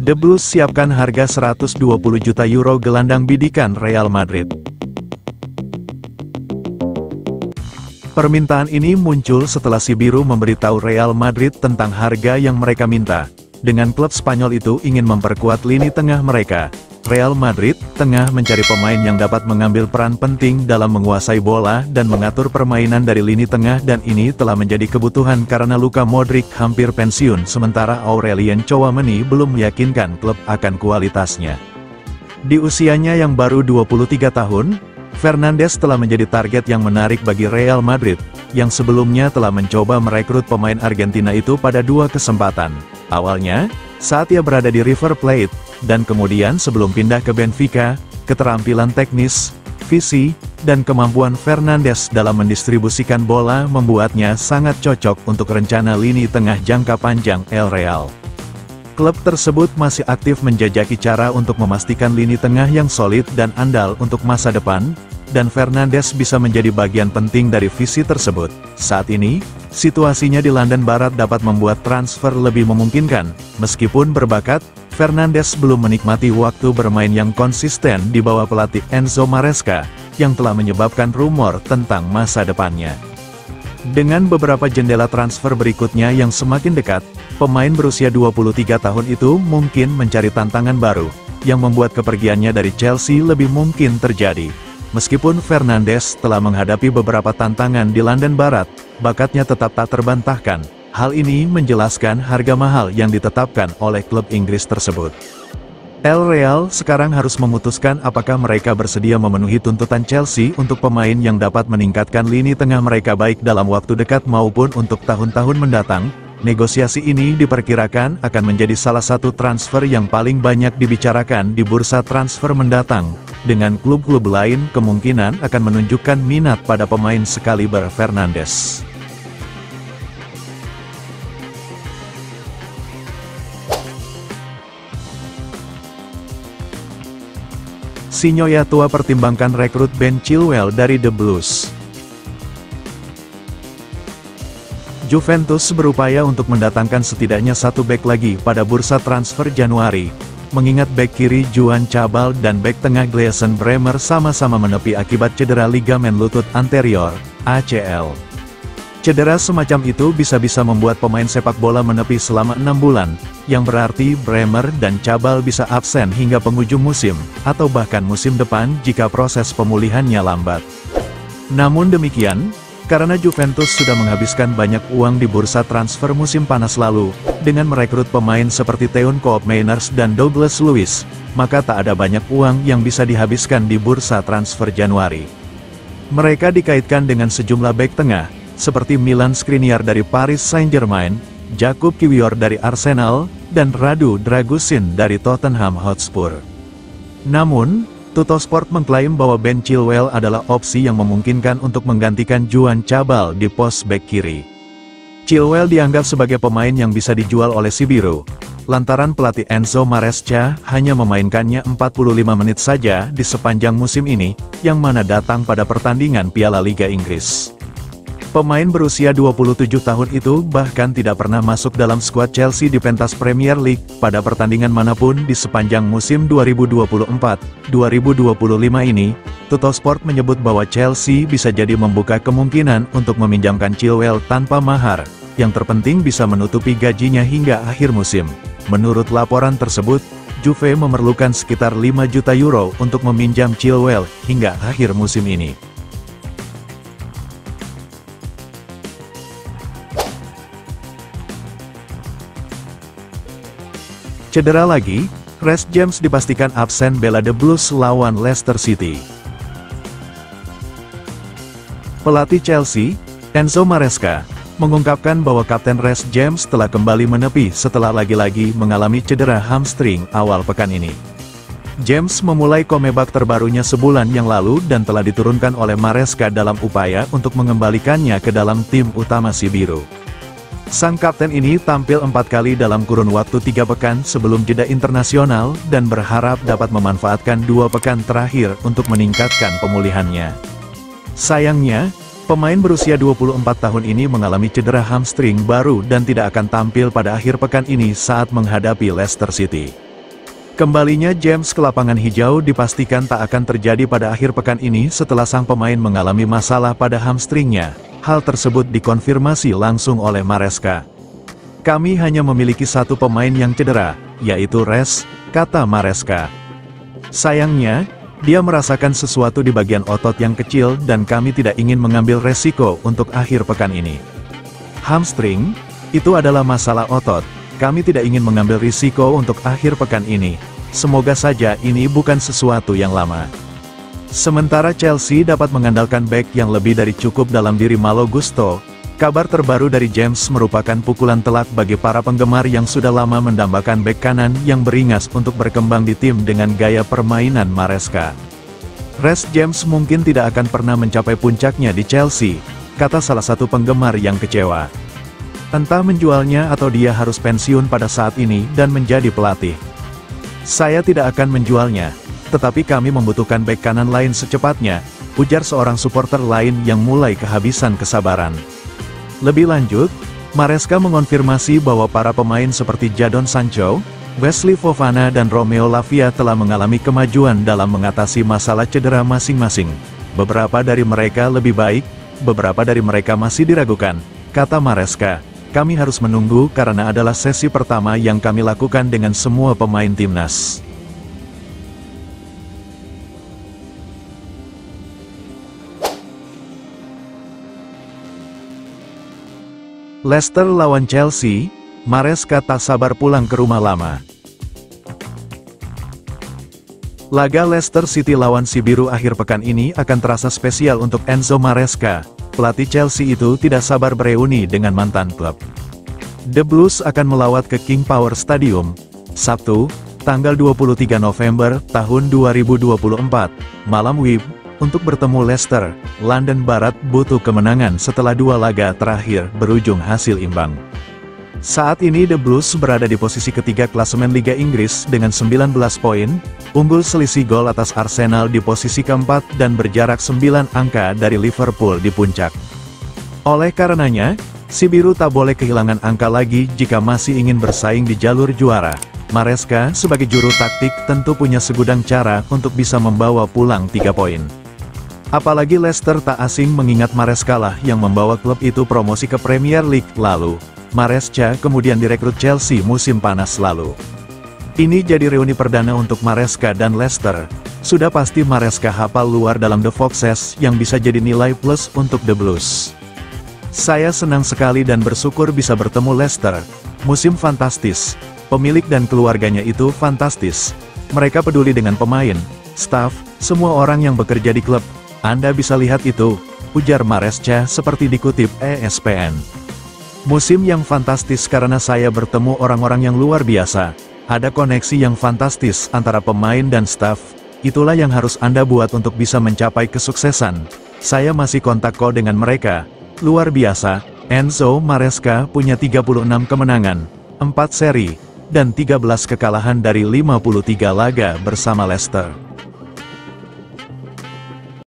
The Blues siapkan harga 120 juta euro gelandang bidikan Real Madrid. Permintaan ini muncul setelah si biru memberitahu Real Madrid tentang harga yang mereka minta. Dengan klub Spanyol itu ingin memperkuat lini tengah mereka, Real Madrid tengah mencari pemain yang dapat mengambil peran penting dalam menguasai bola dan mengatur permainan dari lini tengah, dan ini telah menjadi kebutuhan karena Luka Modric hampir pensiun sementara Aurelien Tchouameni belum meyakinkan klub akan kualitasnya. Di usianya yang baru 23 tahun, Fernandes telah menjadi target yang menarik bagi Real Madrid, yang sebelumnya telah mencoba merekrut pemain Argentina itu pada 2 kesempatan. Awalnya, saat ia berada di River Plate, dan kemudian sebelum pindah ke Benfica, keterampilan teknis, visi, dan kemampuan Fernandes dalam mendistribusikan bola membuatnya sangat cocok untuk rencana lini tengah jangka panjang El Real. Klub tersebut masih aktif menjajaki cara untuk memastikan lini tengah yang solid dan andal untuk masa depan, dan Fernandes bisa menjadi bagian penting dari visi tersebut. Saat ini, situasinya di London Barat dapat membuat transfer lebih memungkinkan. Meskipun berbakat, Fernandes belum menikmati waktu bermain yang konsisten di bawah pelatih Enzo Maresca, yang telah menyebabkan rumor tentang masa depannya. Dengan beberapa jendela transfer berikutnya yang semakin dekat, pemain berusia 23 tahun itu mungkin mencari tantangan baru, yang membuat kepergiannya dari Chelsea lebih mungkin terjadi. Meskipun Fernandes telah menghadapi beberapa tantangan di London Barat, bakatnya tetap tak terbantahkan. Hal ini menjelaskan harga mahal yang ditetapkan oleh klub Inggris tersebut. El Real sekarang harus memutuskan apakah mereka bersedia memenuhi tuntutan Chelsea untuk pemain yang dapat meningkatkan lini tengah mereka baik dalam waktu dekat maupun untuk tahun-tahun mendatang. Negosiasi ini diperkirakan akan menjadi salah satu transfer yang paling banyak dibicarakan di bursa transfer mendatang, dengan klub-klub lain kemungkinan akan menunjukkan minat pada pemain sekaliber Fernandes. Sinyoya tua pertimbangkan rekrut Ben Chilwell dari The Blues. Juventus berupaya untuk mendatangkan setidaknya satu bek lagi pada bursa transfer Januari, mengingat bek kiri Juan Cabal dan bek tengah Gleison Bremer sama-sama menepi akibat cedera ligamen lutut anterior, ACL. Cedera semacam itu bisa-bisa membuat pemain sepak bola menepi selama 6 bulan, yang berarti Bremer dan Cabal bisa absen hingga penghujung musim, atau bahkan musim depan jika proses pemulihannya lambat. Namun demikian, karena Juventus sudah menghabiskan banyak uang di bursa transfer musim panas lalu, dengan merekrut pemain seperti Théo Koopmeiners dan Douglas Luiz, maka tak ada banyak uang yang bisa dihabiskan di bursa transfer Januari. Mereka dikaitkan dengan sejumlah bek tengah, seperti Milan Skriniar dari Paris Saint-Germain, Jakub Kiwior dari Arsenal, dan Radu Dragusin dari Tottenham Hotspur. Namun, Tuttosport mengklaim bahwa Ben Chilwell adalah opsi yang memungkinkan untuk menggantikan Juan Cabal di pos bek kiri. Chilwell dianggap sebagai pemain yang bisa dijual oleh si biru, lantaran pelatih Enzo Maresca hanya memainkannya 45 menit saja di sepanjang musim ini, yang mana datang pada pertandingan Piala Liga Inggris. Pemain berusia 27 tahun itu bahkan tidak pernah masuk dalam skuad Chelsea di pentas Premier League pada pertandingan manapun di sepanjang musim 2024-2025 ini. Tuttosport menyebut bahwa Chelsea bisa jadi membuka kemungkinan untuk meminjamkan Chilwell tanpa mahar, yang terpenting bisa menutupi gajinya hingga akhir musim. Menurut laporan tersebut, Juve memerlukan sekitar 5 juta euro untuk meminjam Chilwell hingga akhir musim ini. Cedera lagi, Reece James dipastikan absen bela The Blues lawan Leicester City. Pelatih Chelsea, Enzo Maresca, mengungkapkan bahwa Kapten Reece James telah kembali menepi setelah lagi-lagi mengalami cedera hamstring awal pekan ini. James memulai comeback terbarunya sebulan yang lalu dan telah diturunkan oleh Maresca dalam upaya untuk mengembalikannya ke dalam tim utama si biru. Sang kapten ini tampil 4 kali dalam kurun waktu 3 pekan sebelum jeda internasional dan berharap dapat memanfaatkan 2 pekan terakhir untuk meningkatkan pemulihannya. Sayangnya, pemain berusia 24 tahun ini mengalami cedera hamstring baru dan tidak akan tampil pada akhir pekan ini saat menghadapi Leicester City. Kembalinya James ke lapangan hijau dipastikan tak akan terjadi pada akhir pekan ini setelah sang pemain mengalami masalah pada hamstringnya. Hal tersebut dikonfirmasi langsung oleh Maresca. "Kami hanya memiliki satu pemain yang cedera, yaitu Rez," kata Maresca. "Sayangnya, dia merasakan sesuatu di bagian otot yang kecil dan kami tidak ingin mengambil resiko untuk akhir pekan ini. Hamstring, itu adalah masalah otot. Kami tidak ingin mengambil risiko untuk akhir pekan ini. Semoga saja ini bukan sesuatu yang lama." Sementara Chelsea dapat mengandalkan bek yang lebih dari cukup dalam diri Malo Gusto, kabar terbaru dari James merupakan pukulan telak bagi para penggemar yang sudah lama mendambakan bek kanan yang beringas untuk berkembang di tim dengan gaya permainan Maresca. "Reece James mungkin tidak akan pernah mencapai puncaknya di Chelsea," kata salah satu penggemar yang kecewa. "Entah menjualnya atau dia harus pensiun pada saat ini dan menjadi pelatih. Saya tidak akan menjualnya, tetapi kami membutuhkan bek kanan lain secepatnya," ujar seorang supporter lain yang mulai kehabisan kesabaran. Lebih lanjut, Maresca mengonfirmasi bahwa para pemain seperti Jadon Sancho, Wesley Fofana dan Romeo Lavia telah mengalami kemajuan dalam mengatasi masalah cedera masing-masing. "Beberapa dari mereka lebih baik, beberapa dari mereka masih diragukan," kata Maresca. "Kami harus menunggu karena adalah sesi pertama yang kami lakukan dengan semua pemain timnas." Leicester lawan Chelsea, Maresca tak sabar pulang ke rumah lama. Laga Leicester City lawan si biru akhir pekan ini akan terasa spesial untuk Enzo Maresca. Pelatih Chelsea itu tidak sabar bereuni dengan mantan klub. The Blues akan melawat ke King Power Stadium, Sabtu, tanggal 23 November tahun 2024, malam WIB, untuk bertemu Leicester. London Barat butuh kemenangan setelah dua laga terakhir berujung hasil imbang. Saat ini The Blues berada di posisi ketiga klasemen Liga Inggris dengan 19 poin, unggul selisih gol atas Arsenal di posisi keempat dan berjarak 9 angka dari Liverpool di puncak. Oleh karenanya, si biru tak boleh kehilangan angka lagi jika masih ingin bersaing di jalur juara. Maresca sebagai juru taktik tentu punya segudang cara untuk bisa membawa pulang 3 poin. Apalagi Leicester tak asing mengingat Maresca lah yang membawa klub itu promosi ke Premier League lalu. Maresca kemudian direkrut Chelsea musim panas lalu. Ini jadi reuni perdana untuk Maresca dan Leicester. Sudah pasti Maresca hafal luar dalam The Foxes yang bisa jadi nilai plus untuk The Blues. "Saya senang sekali dan bersyukur bisa bertemu Leicester. Musim fantastis. Pemilik dan keluarganya itu fantastis. Mereka peduli dengan pemain, staf, semua orang yang bekerja di klub. Anda bisa lihat itu," ujar Maresca seperti dikutip ESPN. "Musim yang fantastis karena saya bertemu orang-orang yang luar biasa. Ada koneksi yang fantastis antara pemain dan staf. Itulah yang harus Anda buat untuk bisa mencapai kesuksesan. Saya masih kontak kok dengan mereka. Luar biasa." Enzo Maresca punya 36 kemenangan, 4 seri, dan 13 kekalahan dari 53 laga bersama Leicester.